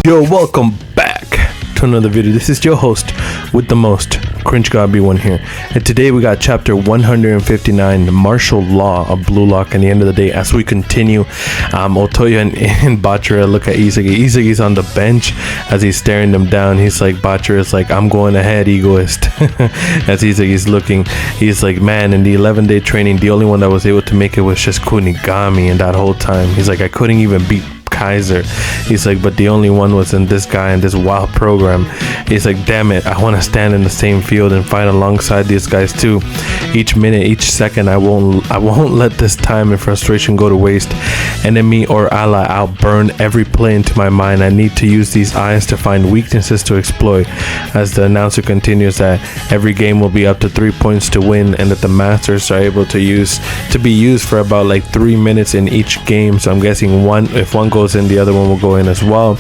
Yo, welcome back to another video. This is your host with the most, Cringe Gobby one here. And today we got chapter 159, the martial law of Blue Lock. And the end of the day, as we continue, Otoya and Bachira look at Izagi. Izagi's on the bench as he's staring them down. He's like, Bachira's like, I'm going ahead, Egoist. As Izagi's looking, he's like, man, in the 11-day training, the only one that was able to make it was just Kunigami. And that whole time, he's like, I couldn't even beat Kaiser. He's like, but the only one was in this guy in this wild program. He's like, damn it, I want to stand in the same field and fight alongside these guys too. Each minute, each second, I won't let this time and frustration go to waste. Enemy or ally, I'll burn every play into my mind. I need to use these eyes to find weaknesses to exploit. As the announcer continues that every game will be up to 3 points to win, and that the masters are able to be used for about like 3 minutes in each game. So I'm guessing if one goes in, the other one will go in as well.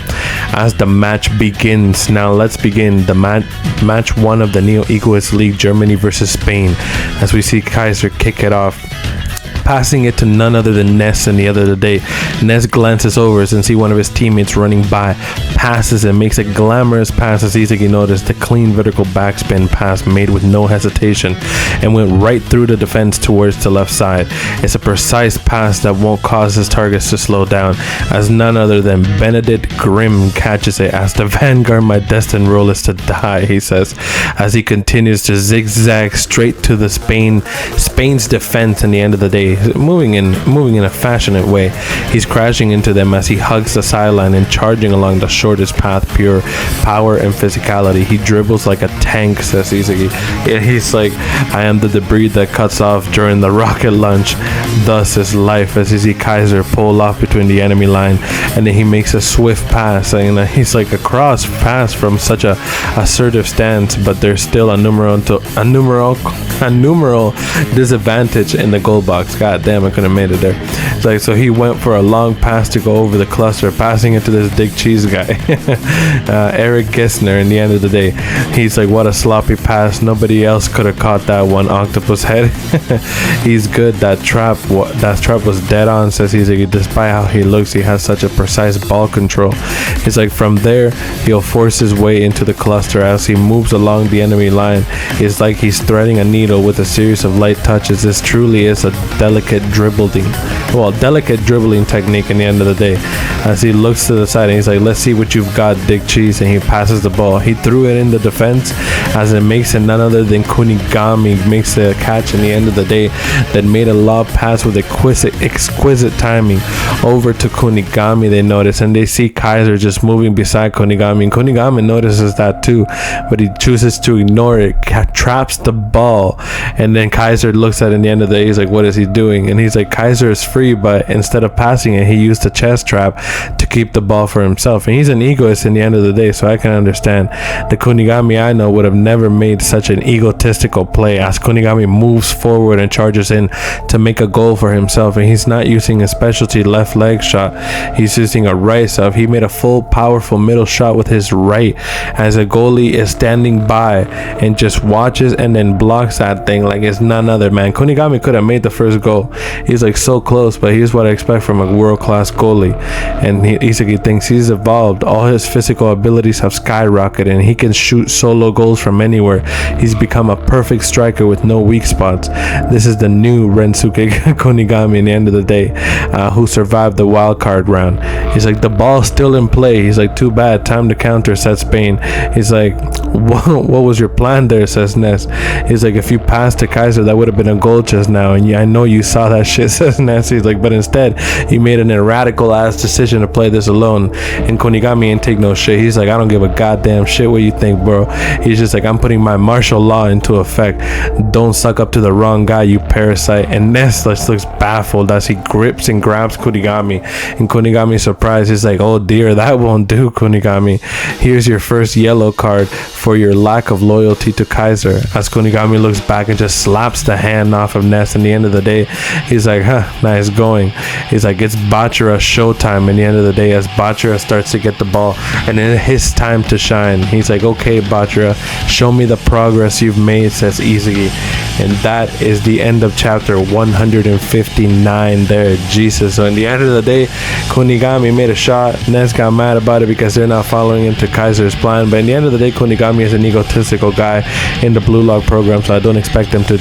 As the match begins, now let's begin the match one of the Neo Egoist League, Germany versus Spain. As we see Kaiser kick it off, passing it to none other than Ness and the other day. Ness glances over and see one of his teammates running by, passes and makes a glamorous pass as Izagi noticed the clean vertical backspin pass made with no hesitation and went right through the defense towards the left side. It's a precise pass that won't cause his targets to slow down, as none other than Benedict Grimm catches it. As the Vanguard, my destined role is to die, he says, as he continues to zigzag straight to the Spain's defense. In the end of the day, moving in a fashionate way, he's crashing into them as he hugs the sideline and charging along the shortest path, pure power and physicality. He dribbles like a tank, says Izagi. Yeah, he's like, I am the debris that cuts off during the rocket launch. Thus is life, as you see Kaiser pull off between the enemy line, and then he makes a swift pass, and he's like a cross pass from such a assertive stance, but there's still a numeral disadvantage in the goal box. God damn, I couldn't have made it there. It's like, so he went for a long pass to go over the cluster, passing it to this Dick Cheese guy, Eric Gessner. In the end of the day, he's like, what a sloppy pass. Nobody else could have caught that one, Octopus Head. He's good. That trap was dead on, says he's like, despite how he looks, he has such a precise ball control. He's like, from there, he'll force his way into the cluster as he moves along the enemy line. It's like he's threading a needle with a series of light touches. This truly is a delicate dribbling technique in the end of the day. As he looks to the side and he's like, let's see what you've got, Dick Cheese, and he passes the ball. He threw it in the defense as it makes it none other than Kunigami makes the catch in the end of the day that made a lob pass with exquisite timing over to Kunigami. They notice and they see Kaiser just moving beside Kunigami, and Kunigami notices that too, but he chooses to ignore it, traps the ball, and then Kaiser looks at it in the end of the day. He's like, what is he doing? And he's like, Kaiser is free, but instead of passing it, he used a chest trap to keep the ball for himself. And he's an egoist in the end of the day, so I can understand. The Kunigami I know would have never made such an egotistical play, as Kunigami moves forward and charges in to make a goal for himself, and he's not using a specialty left leg shot, he's using a right side. He made a full powerful middle shot with his right, as a goalie is standing by and just watches and then blocks that thing like it's none other, man. Kunigami could have made the first goal. He's like so close, but here's what I expect from a world-class goalie. And Izagi thinks he's evolved. All his physical abilities have skyrocketed, and he can shoot solo goals from anywhere. He's become a perfect striker with no weak spots. This is the new Rensuke Kunigami in the end of the day, who survived the wild card round. He's like, the ball's still in play. He's like, too bad, time to counter, says Spain. He's like, what was your plan there, says Ness. He's like, if you passed to Kaiser, that would have been a goal just now, and I know you saw that shit, says Ness. He's like, but instead he made an radical ass decision to play this alone, and Kunigami ain't take no shit. He's like, I don't give a goddamn shit what you think, bro. He's just like, I'm putting my martial law into effect. Don't suck up to the wrong guy, you parasite. And Ness looks baffled as he grips and grabs Kunigami, and Kunigami surprised. He's like, oh dear, that won't do, Kunigami. Here's your first yellow card for your lack of loyalty to Kaiser. As Kunigami looks his back and just slaps the hand off of Ness. In the end of the day, he's like, nice going. He's like, it's Bachara showtime. In the end of the day, as Bachara starts to get the ball and then his time to shine, he's like, okay, Bachara, show me the progress you've made, says Isagi. And that is the end of chapter 159 there. Jesus. So in the end of the day, Kunigami made a shot. Ness got mad about it because they're not following into Kaiser's plan. But in the end of the day, Kunigami is an egotistical guy in the Blue Lock program, so I don't expect them to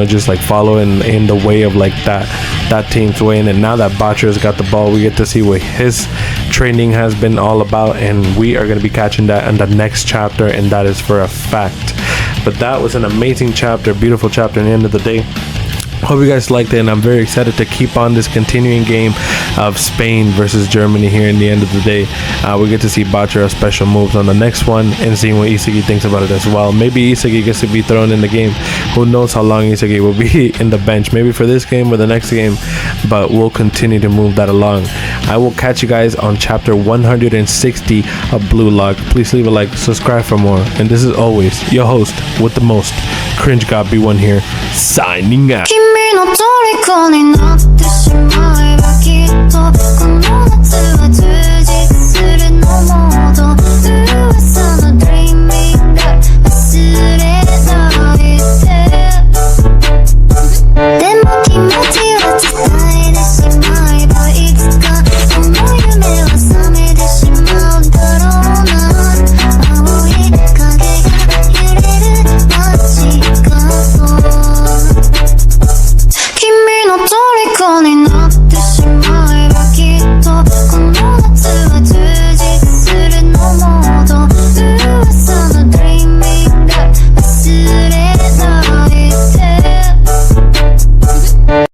just like follow in the way of like that team's way. And now that Bachara's got the ball, we get to see what his training has been all about, and we are going to be catching that in the next chapter, and that is for a fact. But that was an amazing chapter, beautiful chapter. In the end of the day, hope you guys liked it, and I'm very excited to keep on this continuing game of Spain versus Germany here. In the end of the day, we get to see Bachara special moves on the next one and seeing what Isagi thinks about it as well. Maybe Isagi gets to be thrown in the game. Who knows how long Isagi will be in the bench, maybe for this game or the next game, but we'll continue to move that along. I will catch you guys on chapter 160 of Blue Lock. Please leave a like, subscribe for more, and this is always your host with the most, Cringe God B1 here, signing out. 君の虜になって